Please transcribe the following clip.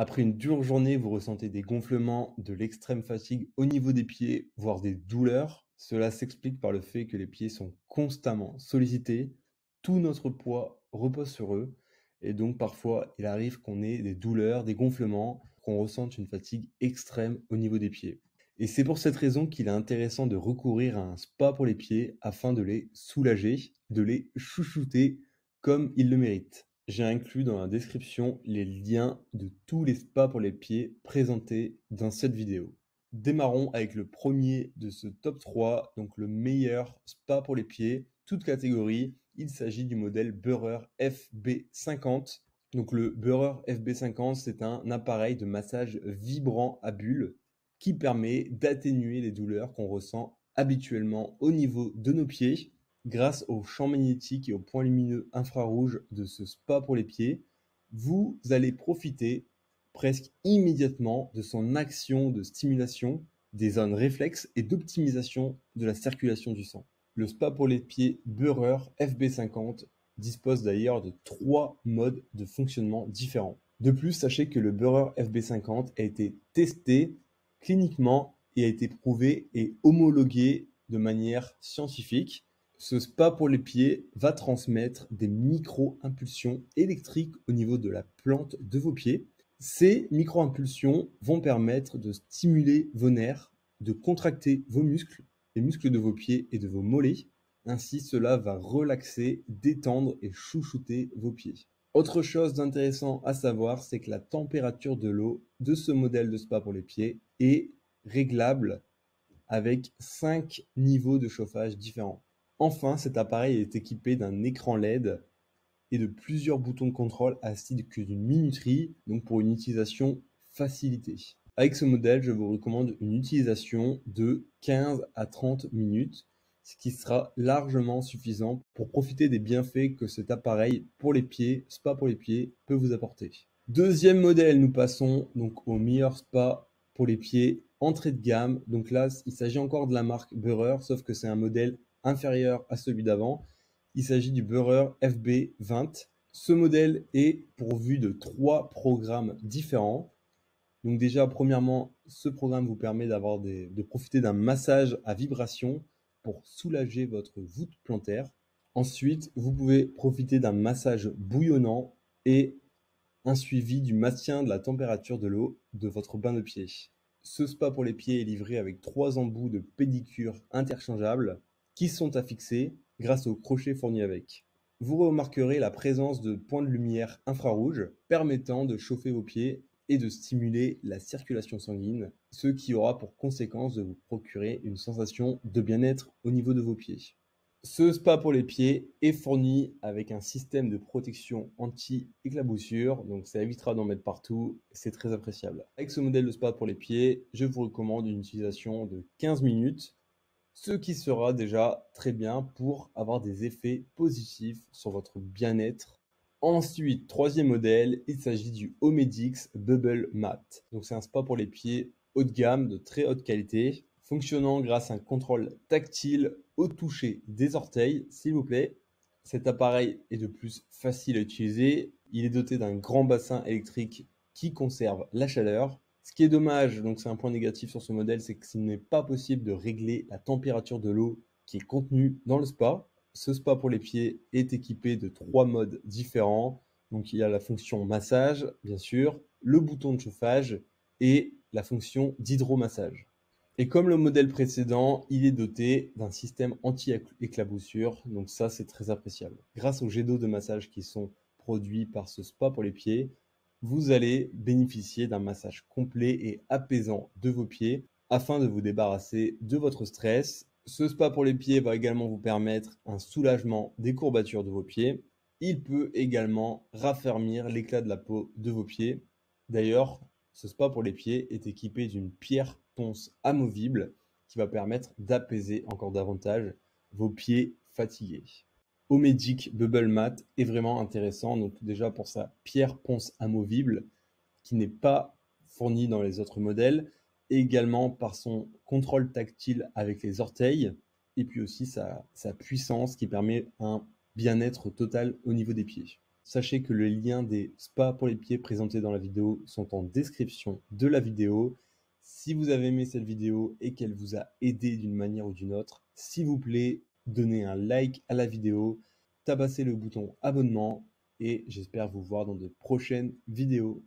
Après une dure journée, vous ressentez des gonflements, de l'extrême fatigue au niveau des pieds, voire des douleurs. Cela s'explique par le fait que les pieds sont constamment sollicités. Tout notre poids repose sur eux. Et donc parfois, il arrive qu'on ait des douleurs, des gonflements, qu'on ressente une fatigue extrême au niveau des pieds. Et c'est pour cette raison qu'il est intéressant de recourir à un spa pour les pieds afin de les soulager, de les chouchouter comme ils le méritent. J'ai inclus dans la description les liens de tous les spas pour les pieds présentés dans cette vidéo. Démarrons avec le premier de ce top 3, donc le meilleur spa pour les pieds, toute catégorie. Il s'agit du modèle Burrer FB50. Donc le Burrer FB50, c'est un appareil de massage vibrant à bulles qui permet d'atténuer les douleurs qu'on ressent habituellement au niveau de nos pieds. Grâce au champ magnétique et au point lumineux infrarouge de ce spa pour les pieds, vous allez profiter presque immédiatement de son action de stimulation des zones réflexes et d'optimisation de la circulation du sang. Le spa pour les pieds Burrer FB50 dispose d'ailleurs de 3 modes de fonctionnement différents. De plus, sachez que le Burrer FB50 a été testé cliniquement et a été prouvé et homologué de manière scientifique. Ce spa pour les pieds va transmettre des micro-impulsions électriques au niveau de la plante de vos pieds. Ces micro-impulsions vont permettre de stimuler vos nerfs, de contracter vos muscles, les muscles de vos pieds et de vos mollets. Ainsi, cela va relaxer, détendre et chouchouter vos pieds. Autre chose d'intéressant à savoir, c'est que la température de l'eau de ce modèle de spa pour les pieds est réglable avec 5 niveaux de chauffage différents. Enfin, cet appareil est équipé d'un écran LED et de plusieurs boutons de contrôle ainsi que d'une minuterie, donc pour une utilisation facilitée. Avec ce modèle, je vous recommande une utilisation de 15 à 30 minutes, ce qui sera largement suffisant pour profiter des bienfaits que cet appareil pour les pieds, spa pour les pieds, peut vous apporter. Deuxième modèle, nous passons donc au meilleur spa pour les pieds entrée de gamme. Donc là, il s'agit encore de la marque Burrer, sauf que c'est un modèle inférieur à celui d'avant. Il s'agit du Burrer FB20. Ce modèle est pourvu de 3 programmes différents. Donc déjà, premièrement, ce programme vous permet de profiter d'un massage à vibration pour soulager votre voûte plantaire. Ensuite, vous pouvez profiter d'un massage bouillonnant et un suivi du maintien de la température de l'eau de votre bain de pied. Ce spa pour les pieds est livré avec 3 embouts de pédicure interchangeables qui sont à fixer grâce au crochet fourni avec. Vous remarquerez la présence de points de lumière infrarouge permettant de chauffer vos pieds et de stimuler la circulation sanguine, ce qui aura pour conséquence de vous procurer une sensation de bien-être au niveau de vos pieds. Ce spa pour les pieds est fourni avec un système de protection anti-éclaboussure, donc ça évitera d'en mettre partout, c'est très appréciable. Avec ce modèle de spa pour les pieds, je vous recommande une utilisation de 15 minutes, ce qui sera déjà très bien pour avoir des effets positifs sur votre bien-être. Ensuite, troisième modèle, il s'agit du Homedix Bubble Mat. Donc c'est un spa pour les pieds haut de gamme, de très haute qualité, fonctionnant grâce à un contrôle tactile au toucher des orteils, s'il vous plaît. Cet appareil est de plus facile à utiliser. Il est doté d'un grand bassin électrique qui conserve la chaleur. Ce qui est dommage, donc c'est un point négatif sur ce modèle, c'est qu'il n'est pas possible de régler la température de l'eau qui est contenue dans le spa. Ce spa pour les pieds est équipé de 3 modes différents. Donc il y a la fonction massage, bien sûr, le bouton de chauffage et la fonction d'hydromassage. Et comme le modèle précédent, il est doté d'un système anti-éclaboussure, donc ça c'est très appréciable. Grâce aux jets d'eau de massage qui sont produits par ce spa pour les pieds, vous allez bénéficier d'un massage complet et apaisant de vos pieds afin de vous débarrasser de votre stress. Ce spa pour les pieds va également vous permettre un soulagement des courbatures de vos pieds. Il peut également raffermir l'éclat de la peau de vos pieds. D'ailleurs, ce spa pour les pieds est équipé d'une pierre ponce amovible qui va permettre d'apaiser encore davantage vos pieds fatigués. Homedic Bubble Mat est vraiment intéressant, donc déjà pour sa pierre ponce amovible qui n'est pas fournie dans les autres modèles, et également par son contrôle tactile avec les orteils, et puis aussi sa puissance qui permet un bien-être total au niveau des pieds. Sachez que les liens des spas pour les pieds présentés dans la vidéo sont en description de la vidéo. Si vous avez aimé cette vidéo et qu'elle vous a aidé d'une manière ou d'une autre, s'il vous plaît, donnez un like à la vidéo, tabassez le bouton abonnement et j'espère vous voir dans de prochaines vidéos.